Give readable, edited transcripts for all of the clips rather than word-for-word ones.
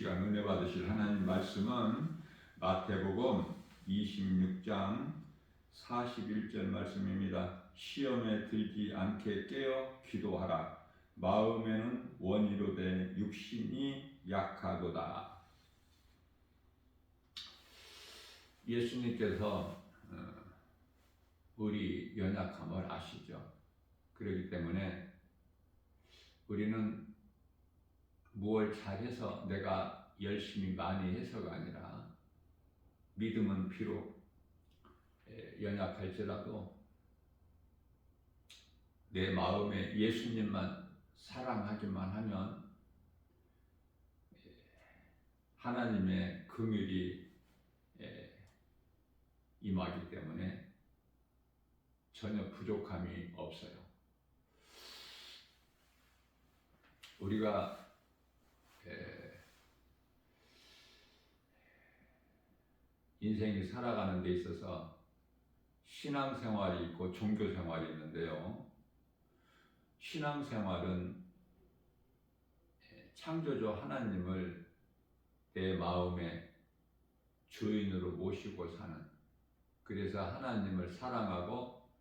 시간 은혜 받으실 하나님 말씀은 마태복음 26장 41절 말씀입니다. 시험에 들지 않게 깨어 기도하라. 마음에는 원이로되 육신이 약하도다. 예수님께서 우리 연약함을 아시죠. 그렇기 때문에 우리는 무엇을 잘해서 내가 열심히 많이 해서가 아니라 믿음은 비록 연약할지라도 내 마음에 예수님만 사랑하기만 하면 하나님의 긍휼이 임하기 때문에 전혀 부족함이 없어요. 우리가 인생이 살아가는 데 있어서 신앙생활이 있고 종교생활이 있는데요. 신앙생활은 창조주 하나님을 내 마음의 주인으로 모시고 사는, 그래서 하나님을 사랑하고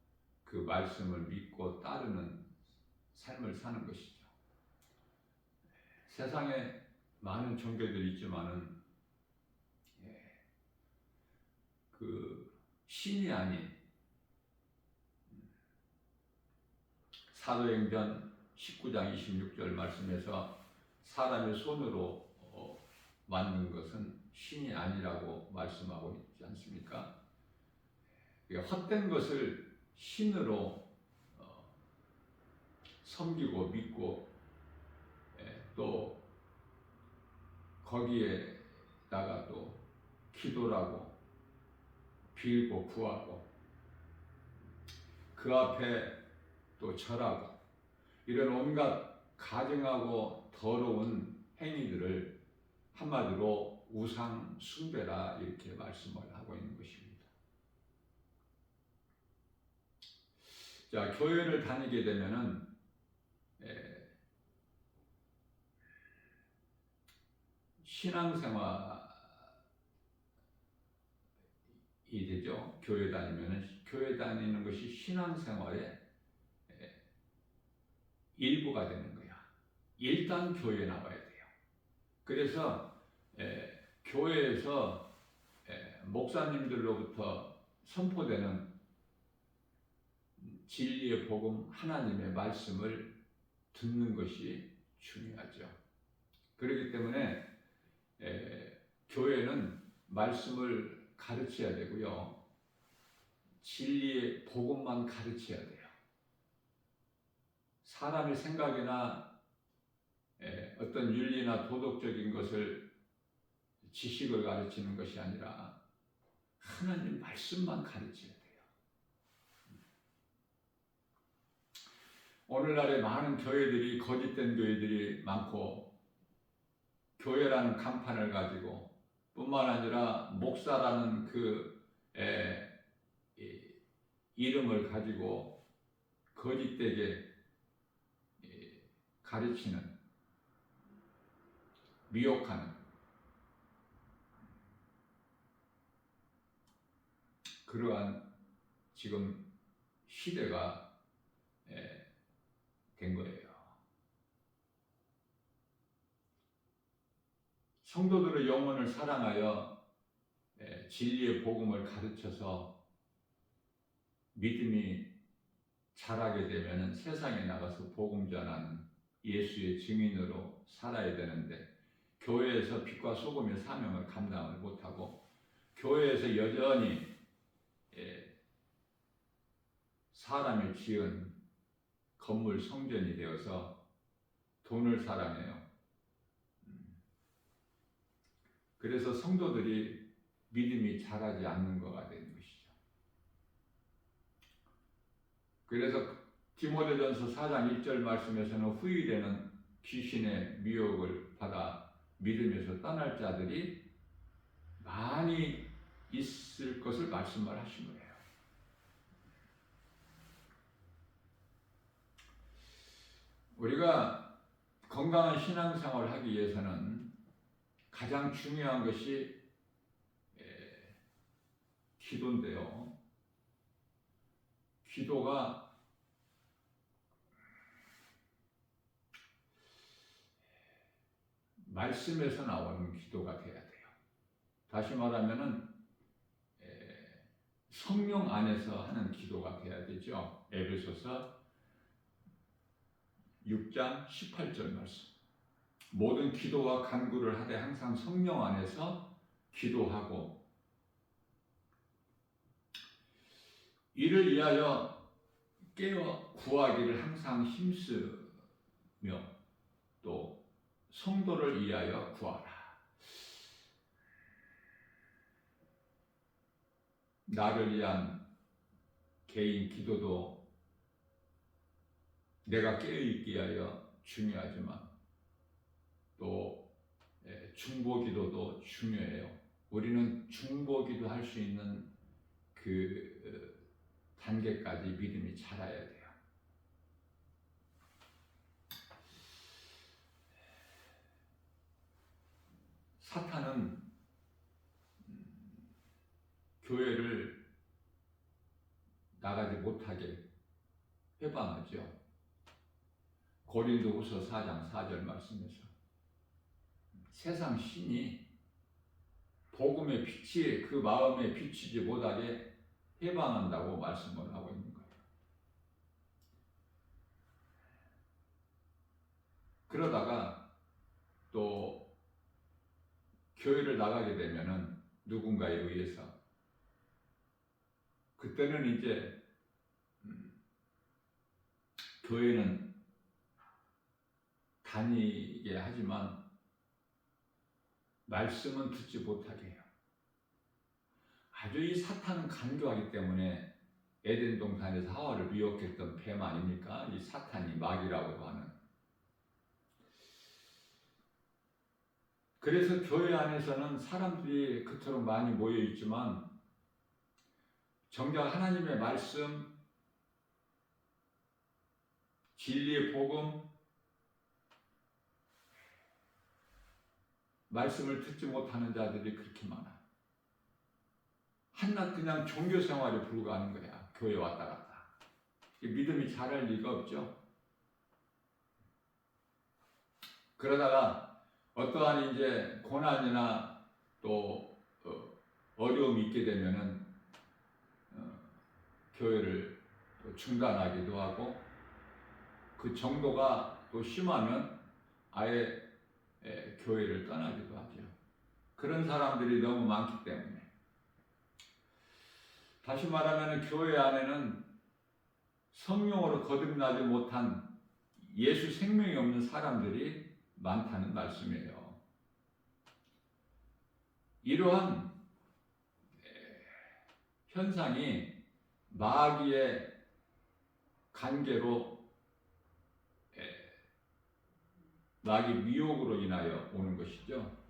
그 말씀을 믿고 따르는 삶을 사는 것이죠. 세상에 많은 종교들이 있지만은 그 신이 아닌 사도행전 19장 26절 말씀에서 사람의 손으로 만든 것은 신이 아니라고 말씀하고 있지 않습니까? 헛된 것을 신으로 섬기고 믿고 또 거기에다가 또 기도라고 빌고 구하고 그 앞에 또 절하고 이런 온갖 가증하고 더러운 행위들을 한마디로 우상 숭배라 이렇게 말씀을 하고 있는 것입니다. 자, 교회를 다니게 되면은 신앙생활이 되죠. 교회 다니면은 교회 다니는 것이 신앙생활의 일부가 되는 거야. 일단 교회에 나와야 돼요. 그래서 교회에서 목사님들로부터 선포되는 진리의 복음, 하나님의 말씀을 듣는 것이 중요하죠. 그렇기 때문에 교회는 말씀을 가르쳐야 되고요. 진리의 복음만 가르쳐야 돼요. 사람의 생각이나 어떤 윤리나 도덕적인 것을 지식을 가르치는 것이 아니라 하나님 말씀만 가르쳐야 돼요. 오늘날에 많은 교회들이 거짓된 교회들이 많고 교회라는 간판을 가지고 뿐만 아니라 목사라는 그 이름을 가지고 거짓되게 가르치는, 미혹하는 그러한 지금 시대가 된 거예요. 성도들의 영혼을 사랑하여 진리의 복음을 가르쳐서 믿음이 자라게 되면 세상에 나가서 복음 전하는 예수의 증인으로 살아야 되는데 교회에서 빛과 소금의 사명을 감당을 못하고 교회에서 여전히 사람이 지은 건물 성전이 되어서 돈을 사랑해요. 그래서 성도들이 믿음이 자라지 않는 것가 되는 것이죠. 그래서 디모데전서 4장 1절 말씀에서는 후일에는 귀신의 미혹을 받아 믿음에서 떠날 자들이 많이 있을 것을 말씀을 하신 거예요. 우리가 건강한 신앙생활을 하기 위해서는 가장 중요한 것이 기도인데요. 기도가 말씀에서 나오는 기도가 돼야 돼요. 다시 말하면은 성령 안에서 하는 기도가 돼야 되죠. 에베소서 6장 18절 말씀. 모든 기도와 간구를 하되 항상 성령 안에서 기도하고 이를 위하여 깨어 구하기를 항상 힘쓰며 또 성도를 위하여 구하라. 나를 위한 개인 기도도 내가 깨어있기 위하여 중요하지만 또 중보기도도 중요해요. 우리는 중보기도 할 수 있는 그 단계까지 믿음이 자라야 돼요. 사탄은 교회를 나가지 못하게 해방하죠. 고린도후서 4장 4절 말씀에서 세상 신이 복음의 빛이 그 마음에 비치지 못하게 해방한다고 말씀을 하고 있는 거예요. 그러다가 또 교회를 나가게 되면은 누군가에 의해서 그때는 이제 교회는 다니게 하지만 말씀은 듣지 못하게 해요. 아주 이 사탄은 간교하기 때문에 에덴 동산에서 하와를 미혹했던 뱀 아닙니까? 이 사탄이 마귀라고 하는. 그래서 교회 안에서는 사람들이 그토록 많이 모여 있지만 정작 하나님의 말씀, 진리의 복음, 말씀을 듣지 못하는 자들이 그렇게 많아. 한낱 그냥 종교 생활에 불과하는 거야. 교회 왔다 갔다. 믿음이 자랄 리가 없죠. 그러다가 어떠한 이제 고난이나 또 어려움이 있게 되면은 교회를 또 중단하기도 하고 그 정도가 또 심하면 아예 교회를 떠나기도 하죠. 그런 사람들이 너무 많기 때문에. 다시 말하면 교회 안에는 성령으로 거듭나지 못한 예수 생명이 없는 사람들이 많다는 말씀이에요. 이러한 현상이 마귀의 관계로 마귀 미혹으로 인하여 오는 것이죠.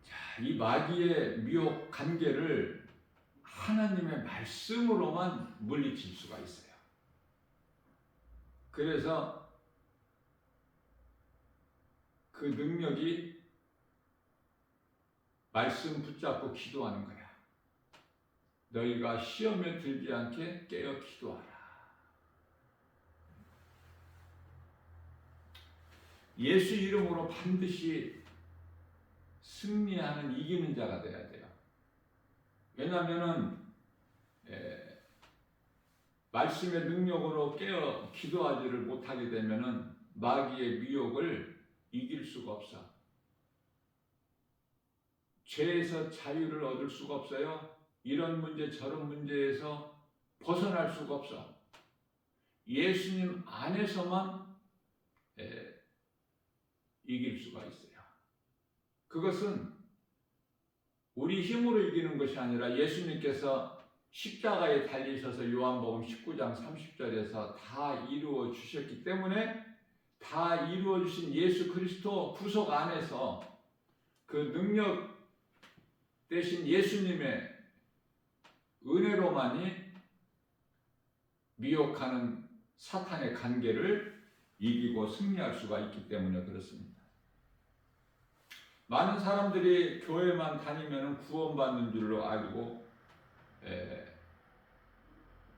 자, 이 마귀의 미혹 관계를 하나님의 말씀으로만 물리칠 수가 있어요. 그래서 그 능력이 말씀 붙잡고 기도하는 거야. 너희가 시험에 들지 않게 깨어 기도하라. 예수 이름으로 반드시 승리하는 이기는 자가 되어야 돼요. 왜냐하면 말씀의 능력으로 깨어 기도하지를 못하게 되면은 마귀의 미혹을 이길 수가 없어. 죄에서 자유를 얻을 수가 없어요. 이런 문제 저런 문제에서 벗어날 수가 없어. 예수님 안에서만 이길 수가 있어요. 그것은 우리 힘으로 이기는 것이 아니라 예수님께서 십자가에 달리셔서 요한복음 19장 30절에서 다 이루어 주셨기 때문에 다 이루어 주신 예수 그리스도 구속 안에서 그 능력 대신 예수님의 은혜로만이 미혹하는 사탄의 관계를 이기고 승리할 수가 있기 때문에 그렇습니다. 많은 사람들이 교회만 다니면 구원받는 줄로 알고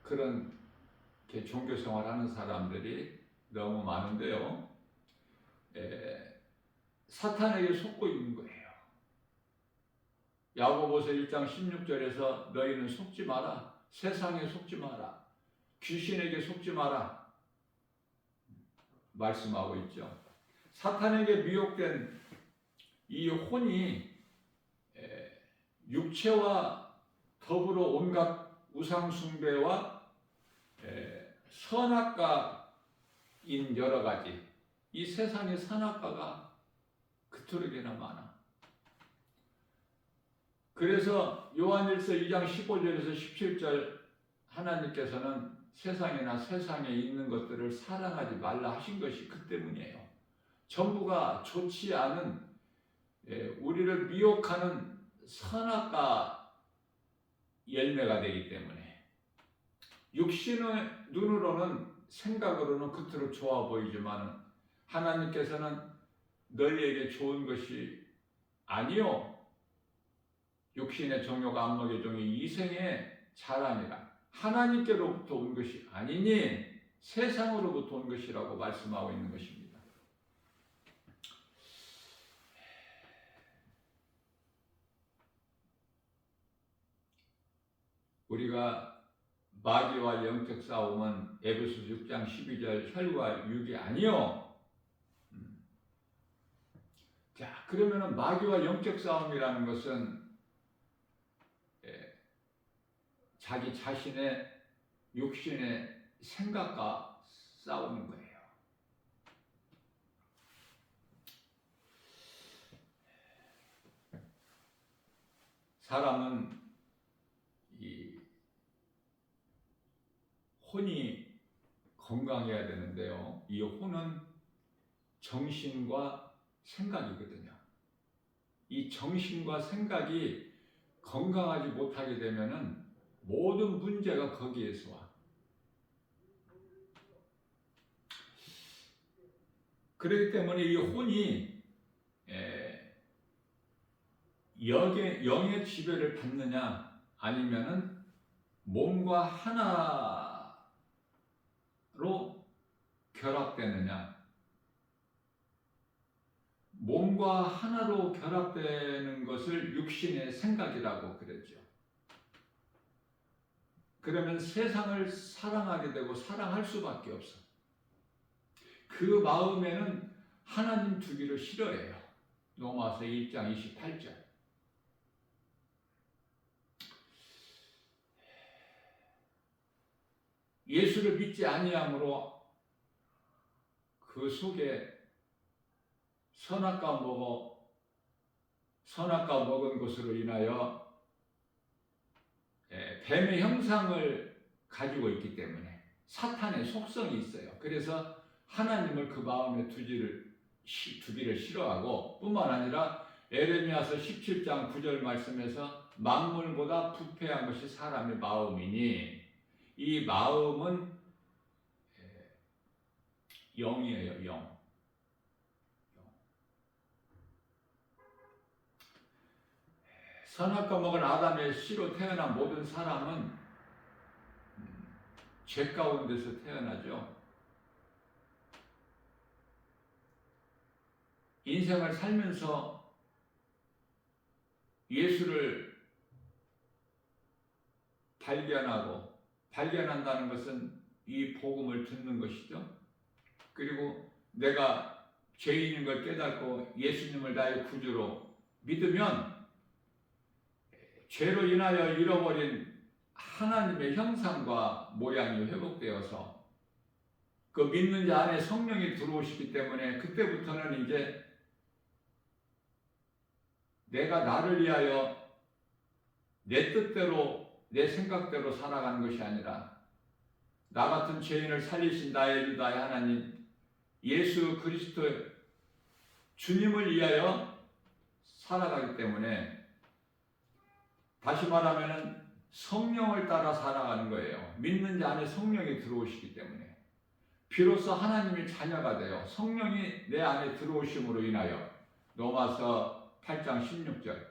그런 종교생활하는 사람들이 너무 많은데요. 사탄에게 속고 있는 거예요. 야고보서 1장 16절에서 너희는 속지 마라. 세상에 속지 마라. 귀신에게 속지 마라. 말씀하고 있죠. 사탄에게 미혹된 이 혼이 육체와 더불어 온갖 우상숭배와 선악과인 여러 가지, 이 세상의 선악과가 그토록이나 많아. 그래서 요한일서 2장 15절에서 17절 하나님께서는 세상이나 세상에 있는 것들을 사랑하지 말라 하신 것이 그 때문이에요. 전부가 좋지 않은 우리를 미혹하는 선악과 열매가 되기 때문에 육신의 눈으로는 생각으로는 겉으로 좋아 보이지만 하나님께서는 너희에게 좋은 것이 아니요 육신의 정욕 안목의 종이 이생의 자랑이라 하나님께로부터 온 것이 아니니 세상으로부터 온 것이라고 말씀하고 있는 것입니다. 우리가 마귀와 영적 싸움은 에베소서 6장 12절 혈과 육이 아니요. 자, 그러면은 마귀와 영적 싸움이라는 것은 자기 자신의 육신의 생각과 싸우는 거예요. 사람은 이 혼이 건강해야 되는데요. 이 혼은 정신과 생각이거든요. 이 정신과 생각이 건강하지 못하게 되면은 모든 문제가 거기에서 와. 그렇기 때문에 이 혼이 영의 지배를 받느냐 아니면은 몸과 하나로 결합되느냐. 몸과 하나로 결합되는 것을 육신의 생각이라고 그랬죠. 그러면 세상을 사랑하게 되고 사랑할 수밖에 없어. 그 마음에는 하나님 두기를 싫어해요. 로마서 1장 28절. 예수를 믿지 아니함으로 그 속에 선악과 먹은 것으로 인하여 뱀의 형상을 가지고 있기 때문에 사탄의 속성이 있어요. 그래서 하나님을 그 마음에 두기를 싫어하고 뿐만 아니라 에레미야서 17장 9절 말씀에서 만물보다 부패한 것이 사람의 마음이니 이 마음은 영이에요. 영. 선악과 먹은 아담의 씨로 태어난 모든 사람은 죄 가운데서 태어나죠. 인생을 살면서 예수를 발견한다는 것은 이 복음을 듣는 것이죠. 그리고 내가 죄인인 걸 깨닫고 예수님을 나의 구주로 믿으면 죄로 인하여 잃어버린 하나님의 형상과 모양이 회복되어서 그 믿는 자 안에 성령이 들어오시기 때문에 그때부터는 이제 내가 나를 위하여 내 뜻대로 내 생각대로 살아가는 것이 아니라 나 같은 죄인을 살리신 나의 주 나의 하나님 예수 그리스도의 주님을 위하여 살아가기 때문에 다시 말하면 성령을 따라 살아가는 거예요. 믿는 자 안에 성령이 들어오시기 때문에 비로소 하나님의 자녀가 되어 성령이 내 안에 들어오심으로 인하여 로마서 8장 16절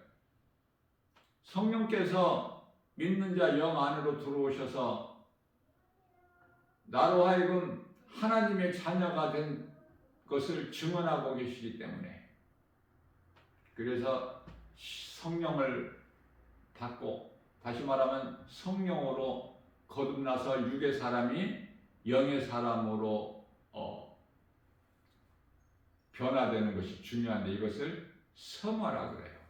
성령께서 믿는 자 영 안으로 들어오셔서 나로 하여금 하나님의 자녀가 된 것을 증언하고 계시기 때문에 그래서 성령을 받고 다시 말하면 성령으로 거듭나서 육의 사람이 영의 사람으로 변화되는 것이 중요한데 이것을 성화라 그래요.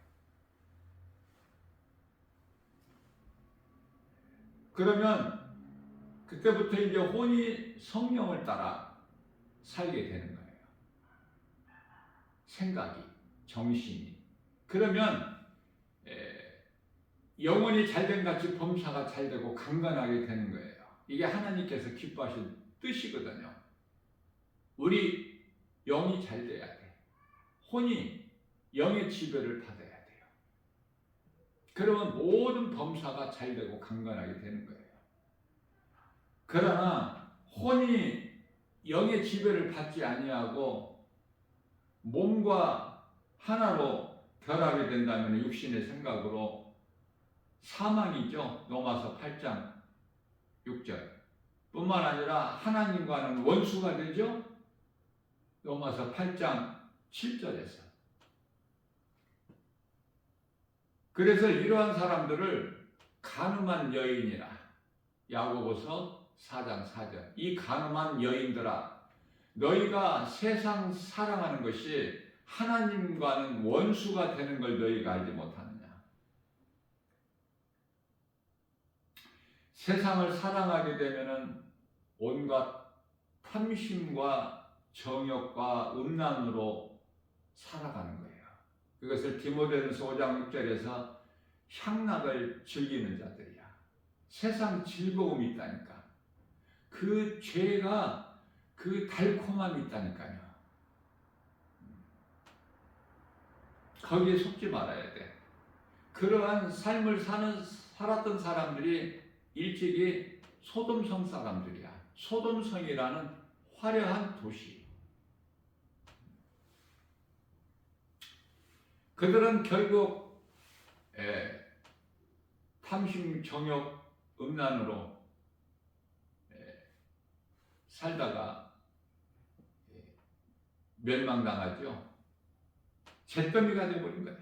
그러면 그때부터 이제 혼이 성령을 따라 살게 되는 거예요. 생각이, 정신이. 그러면 영혼이 잘된 같이 범사가 잘되고 강건하게 되는 거예요. 이게 하나님께서 기뻐하신 뜻이거든요. 우리 영이 잘 돼야 돼. 혼이 영의 지배를 받아야 돼요. 그러면 모든 범사가 잘되고 강건하게 되는 거예요. 그러나 혼이 영의 지배를 받지 아니하고 몸과 하나로 결합이 된다면 육신의 생각으로 사망이죠. 로마서 8장 6절 뿐만 아니라 하나님과는 원수가 되죠. 로마서 8장 7절에서 그래서 이러한 사람들을 간음한 여인이라 야고보서 4장 4절 이 간음한 여인들아 너희가 세상 사랑하는 것이 하나님과는 원수가 되는 걸 너희가 알지 못하느냐. 세상을 사랑하게 되면은 온갖 탐심과 정욕과 음란으로 살아가는 거예요. 그것을 디모데전서 5장 6절에서 향락을 즐기는 자들이야. 세상 즐거움이 있다니까. 그 죄가 그 달콤함이 있다니까요. 거기에 속지 말아야 돼. 그러한 삶을 살았던 사람들이 일찍이 소돔성 사람들이야. 소돔성이라는 화려한 도시. 그들은 결국 탐심, 정욕, 음란으로 살다가 멸망당하죠. 잿더미가 되어버린 거야.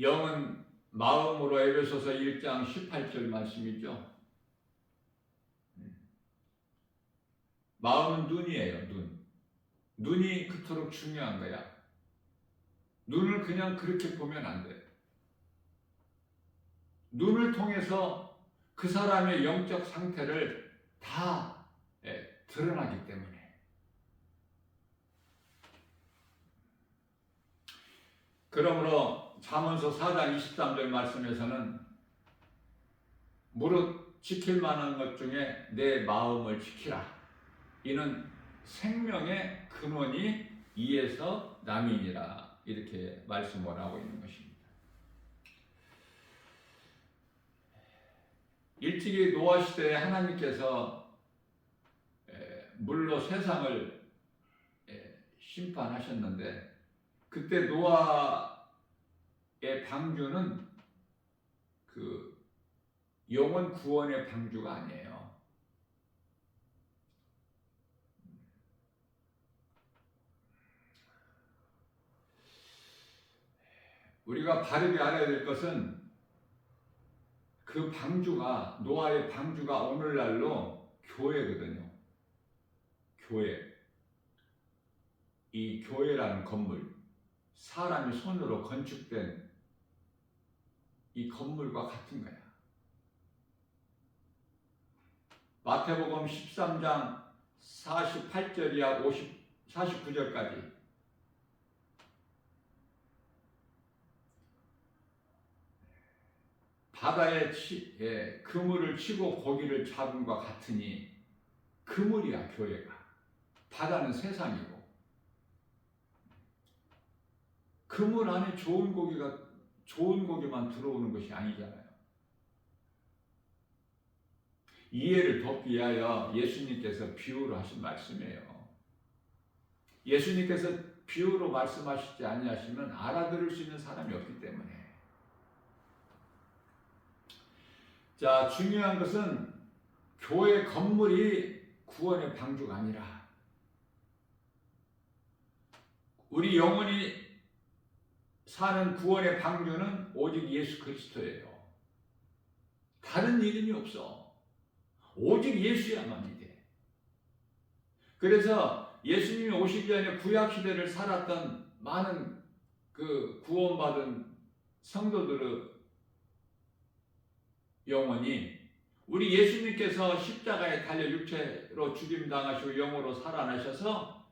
영은 마음으로 에베소서 1장 18절 말씀이죠. 마음은 눈이에요. 눈이 그토록 중요한 거야. 눈을 그냥 그렇게 보면 안 돼. 눈을 통해서 그 사람의 영적 상태를 다 드러나기 때문에. 그러므로 잠언서 4장 23절 말씀에서는 무릇 지킬 만한 것 중에 내 마음을 지키라. 이는 생명의 근원이 이에서 남이니라. 이렇게 말씀을 하고 있는 것입니다. 일찍이 노아 시대에 하나님께서 물로 세상을 심판하셨는데 그때 노아의 방주는 그 영혼 구원의 방주가 아니에요. 우리가 바르게 알아야 될 것은 그 방주가 노아의 방주가 오늘날로 교회거든요. 교회. 이 교회라는 건물, 사람이 손으로 건축된 이 건물과 같은 거야. 마태복음 13장 48절이야 49절까지 바다에 그물을 치고 고기를 잡음과 같으니 그물이야 교회가. 바다는 세상이고 그물 안에 좋은 고기만 들어오는 것이 아니잖아요. 이해를 돕기 위하여 예수님께서 비유로 하신 말씀이에요. 예수님께서 비유로 말씀하시지 아니하시면 알아들을 수 있는 사람이 없기 때문에. 자, 중요한 것은 교회 건물이 구원의 방주가 아니라 우리 영혼이 사는 구원의 방주는 오직 예수 그리스도예요. 다른 이름이 없어. 오직 예수야만이 돼. 그래서 예수님이 오시기 전에 구약시대를 살았던 많은 그 구원받은 성도들의 영혼이 우리 예수님께서 십자가에 달려 육체로 죽임당하시고 영으로 살아나셔서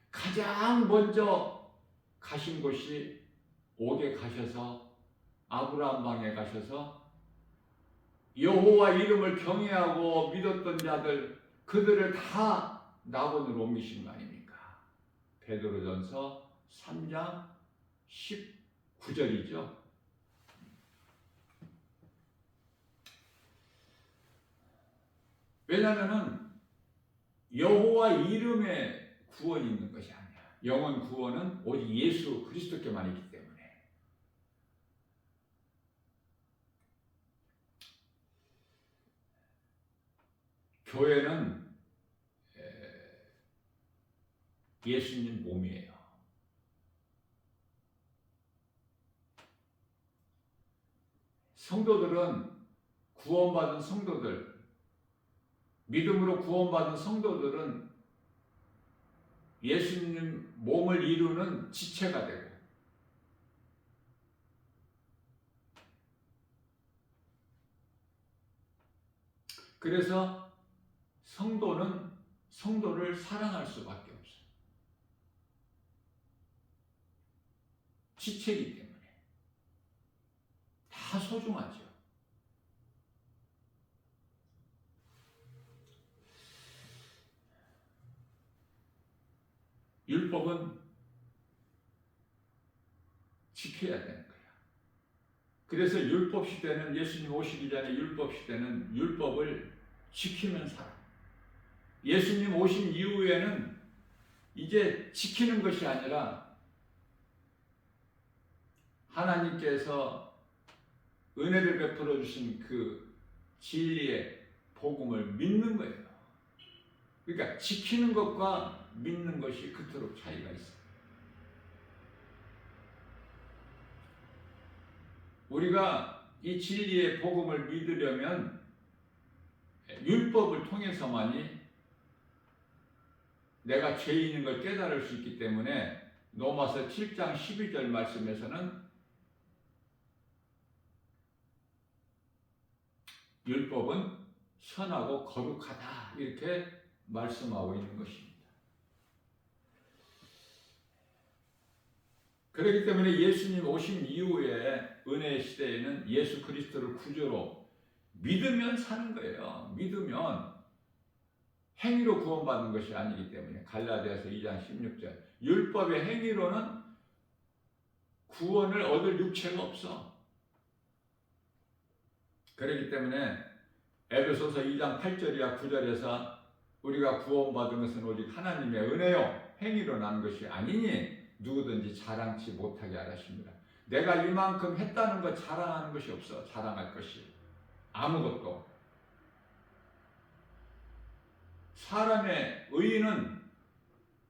가장 먼저 가신 곳이 옥에 가셔서 아브라함 방에 가셔서 여호와 이름을 경외하고 믿었던 자들 그들을 다 낙원으로 옮기신 거 아닙니까? 베드로전서 3장 19절이죠. 왜냐하면 여호와 이름에 구원이 있는 것이 아니야. 영원 구원은 오직 예수 그리스도께만 있기 때문에. 교회는 예수님 몸이에요. 성도들은 구원받은 성도들, 믿음으로 구원받은 성도들은 예수님 몸을 이루는 지체가 되고 그래서 성도는 성도를 사랑할 수밖에 없어요. 지체이기 때문에 다 소중하죠. 율법은 지켜야 되는 거야. 그래서 율법 시대는 예수님 오시기 전에 율법 시대는 율법을 지키면 살아. 예수님 오신 이후에는 이제 지키는 것이 아니라 하나님께서 은혜를 베풀어 주신 그 진리의 복음을 믿는 거예요. 그러니까 지키는 것과 믿는 것이 그토록 차이가 있어요. 우리가 이 진리의 복음을 믿으려면 율법을 통해서만이 내가 죄인인 걸 깨달을 수 있기 때문에 로마서 7장 12절 말씀에서는 율법은 선하고 거룩하다 이렇게 말씀하고 있는 것입니다. 그렇기 때문에 예수님 오신 이후에 은혜의 시대에는 예수 그리스도를 구주로 믿으면 사는 거예요. 믿으면 행위로 구원받는 것이 아니기 때문에 갈라디아서 2장 16절 율법의 행위로는 구원을 얻을 육체가 없어. 그렇기 때문에 에베소서 2장 8절이야 9절에서 우리가 구원받은 것은 오직 하나님의 은혜요 행위로 난 것이 아니니 누구든지 자랑치 못하게 하라십니다. 내가 이만큼 했다는 것 자랑하는 것이 없어. 자랑할 것이 아무것도. 사람의 의인은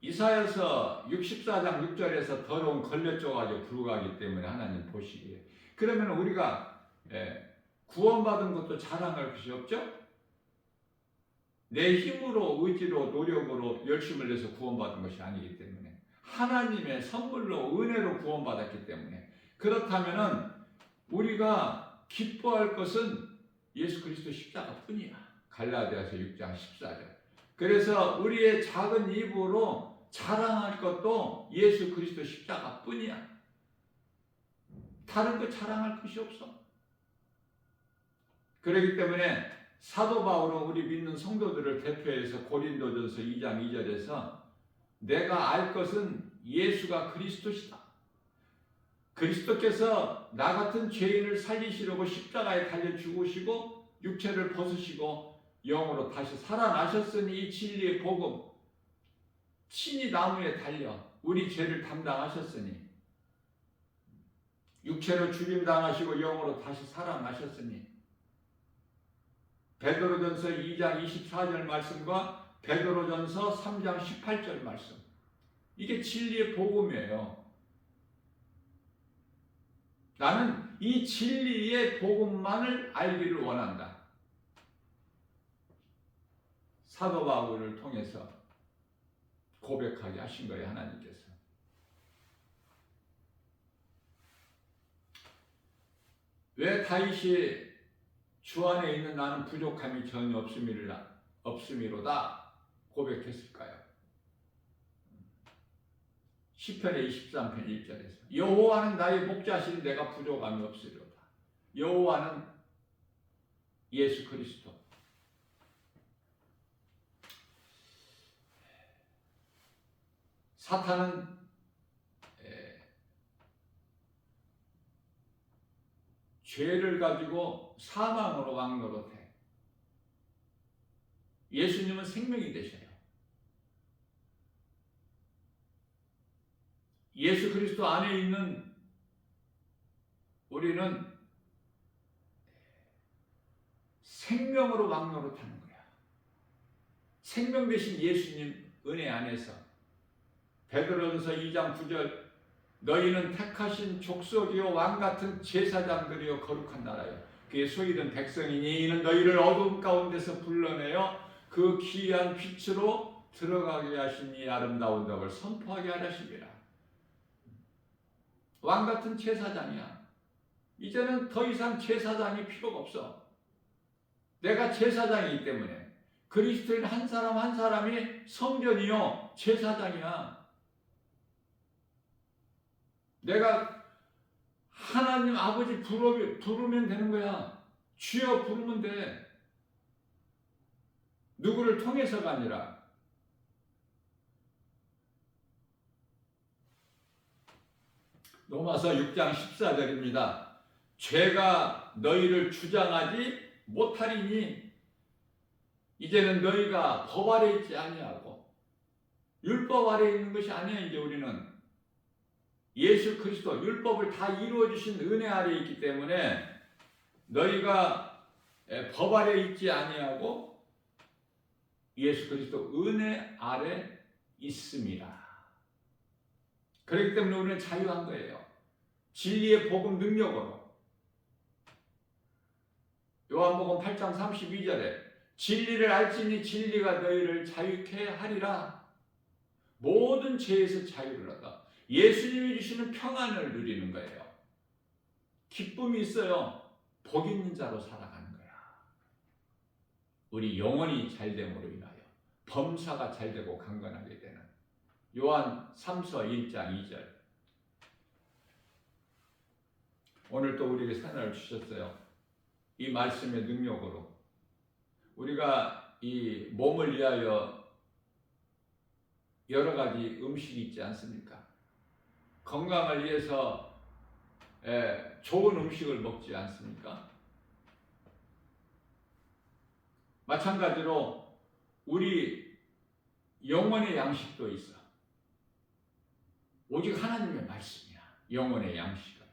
이사야서 64장 6절에서 더러운 걸레조각에 불과하기 때문에 하나님 보시기에. 그러면 우리가 구원받은 것도 자랑할 것이 없죠? 내 힘으로 의지로 노력으로 열심을 내서 구원받은 것이 아니기 때문에 하나님의 선물로 은혜로 구원받았기 때문에 그렇다면은 우리가 기뻐할 것은 예수 그리스도 십자가뿐이야. 갈라디아서 6장 14절. 그래서 우리의 작은 입으로 자랑할 것도 예수 그리스도 십자가뿐이야. 다른 거 자랑할 것이 없어. 그렇기 때문에 사도 바울은 우리 믿는 성도들을 대표해서 고린도전서 2장 2절에서 내가 알 것은 예수가 그리스도시다. 그리스도께서 나 같은 죄인을 살리시려고 십자가에 달려 죽으시고 육체를 벗으시고 영으로 다시 살아나셨으니 이 진리의 복음 친히 나무에 달려 우리 죄를 담당하셨으니 육체로 죽임당하시고 영으로 다시 살아나셨으니 베드로전서 2장 24절 말씀과 베드로전서 3장 18절 말씀, 이게 진리의 복음이에요. 나는 이 진리의 복음만을 알기를 원한다. 사도 바울을 통해서 고백하게 하신 거예요, 하나님께서. 왜 다윗이 주 안에 있는 나는 부족함이 전혀 없음이로다 고백했을까요? 시편의 23편 1절에서 여호와는 나의 목자시니 내가 부족함이 없으리로다. 여호와는 예수 그리스도. 사탄은 죄를 가지고 사망으로 왕노릇해. 예수님은 생명이 되셔요. 예수 그리스도 안에 있는 우리는 생명으로 왕노릇하는 거야. 생명 되신 예수님 은혜 안에서 베드로전서 2장 9절 너희는 택하신 족속이요 왕같은 제사장들이요 거룩한 나라요 그의 소유된 백성이니 이는 너희를 어두움 가운데서 불러내어 그 귀한 빛으로 들어가게 하신 이 아름다운 덕을 선포하게 하셨습니다. 왕같은 제사장이야. 이제는 더 이상 제사장이 필요가 없어. 내가 제사장이기 때문에 그리스도인 한 사람 한 사람이 성전이요 제사장이야. 내가 하나님 아버지 부르면 되는 거야. 주여 부르면 돼. 누구를 통해서가 아니라. 로마서 6장 14절입니다. 죄가 너희를 주장하지 못하리니 이제는 너희가 법 아래 있지 아니하고 율법 아래 있는 것이 아니야. 이제 우리는 예수 그리스도 율법을 다 이루어 주신 은혜 아래 있기 때문에 너희가 법 아래 있지 아니하고 예수 그리스도 은혜 아래 있습니다. 그렇기 때문에 우리는 자유한 거예요. 진리의 복음 능력으로. 요한복음 8장 32절에 진리를 알지니 진리가 너희를 자유케 하리라. 모든 죄에서 자유를 얻어 예수님이 주시는 평안을 누리는 거예요. 기쁨이 있어요. 복 있는 자로 살아가는 거야. 우리 영혼이 잘됨으로 인하여 범사가 잘되고 강건하게 되는 요한 3서 1장 2절. 오늘 또 우리에게 산을 주셨어요. 이 말씀의 능력으로 우리가 이 몸을 위하여 여러 가지 음식이 있지 않습니까? 건강을 위해서 좋은 음식을 먹지 않습니까? 마찬가지로 우리 영혼의 양식도 있어. 오직 하나님의 말씀이야. 영혼의 양식은.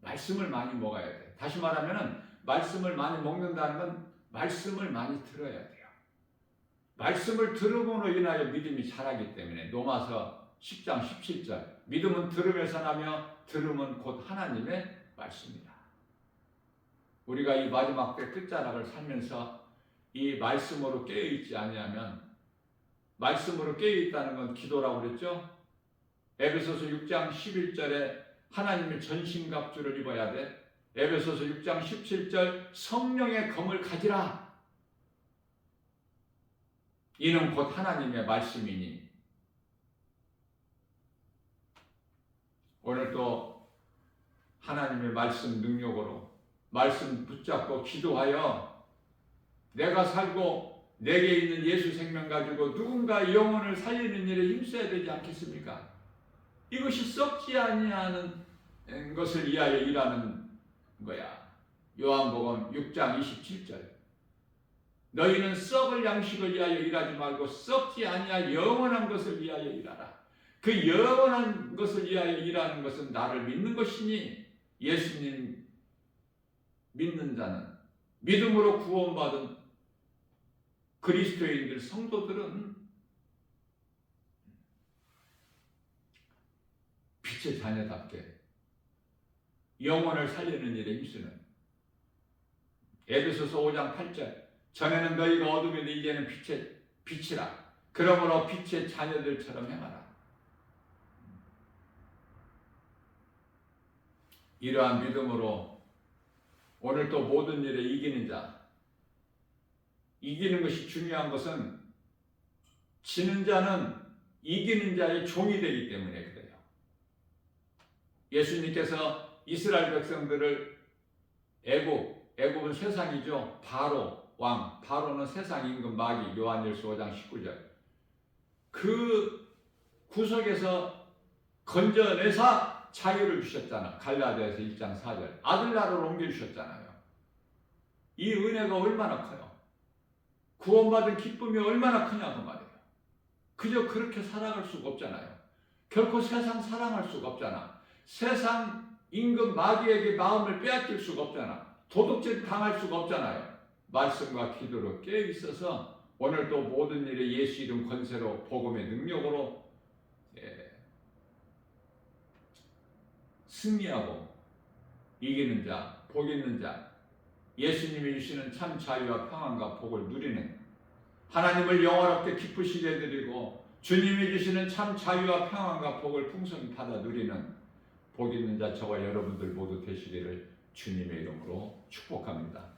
말씀을 많이 먹어야 돼. 다시 말하면 말씀을 많이 먹는다는 건 말씀을 많이 들어야 돼요. 말씀을 들음으로 인하여 믿음이 자라기 때문에 로마서 10장 17절 믿음은 들음에서 나며 들음은 곧 하나님의 말씀이다. 우리가 이 마지막 때 끝자락을 살면서 이 말씀으로 깨어있지 아니하면 말씀으로 깨어있다는 건 기도라고 그랬죠. 에베소서 6장 11절에 하나님의 전신갑주를 입어야 돼. 에베소서 6장 17절 성령의 검을 가지라. 이는 곧 하나님의 말씀이니 오늘 또 하나님의 말씀 능력으로 말씀 붙잡고 기도하여 내가 살고 내게 있는 예수 생명 가지고 누군가 영혼을 살리는 일에 힘써야 되지 않겠습니까? 이것이 썩지 아니하는 것을 위하여 일하는 거야. 요한복음 6장 27절 너희는 썩을 양식을 위하여 일하지 말고 썩지 아니할 영원한 것을 위하여 일하라. 그 영원한 것을 위하여 일하는 것은 나를 믿는 것이니 예수님 믿는 자는 믿음으로 구원받은 그리스도인들 성도들은 빛의 자녀답게 영혼을 살리는 일에 힘쓰는 에베소서 5장 8절 전에는 너희가 어둠인데 이제는 빛이라 그러므로 빛의 자녀들처럼 행하라. 이러한 믿음으로 오늘 또 모든 일에 이기는 자, 이기는 것이 중요한 것은 지는 자는 이기는 자의 종이 되기 때문에 그래요. 예수님께서 이스라엘 백성들을 애굽은 세상이죠. 바로 왕, 바로는 세상 임금 마귀, 요한일서 5장 19절. 그 구석에서 건져내사 자유를 주셨잖아. 갈라디아서 1장 4절. 아들나라로 옮겨주셨잖아요. 이 은혜가 얼마나 커요. 구원받은 기쁨이 얼마나 크냐고 말이에요. 그저 그렇게 살아갈 수가 없잖아요. 결코 세상 사랑할 수가 없잖아. 세상 임금 마귀에게 마음을 빼앗길 수가 없잖아. 도둑질 당할 수가 없잖아요. 말씀과 기도로 깨어있어서 오늘 또 모든 일에 예수 이름 권세로 복음의 능력으로 승리하고 이기는 자, 복 있는 자, 예수님이 주시는 참 자유와 평안과 복을 누리는 하나님을 영원롭게 기쁘시게 해드리고 주님이 주시는 참 자유와 평안과 복을 풍성히 받아 누리는 복 있는 자 저와 여러분들 모두 되시기를 주님의 이름으로 축복합니다.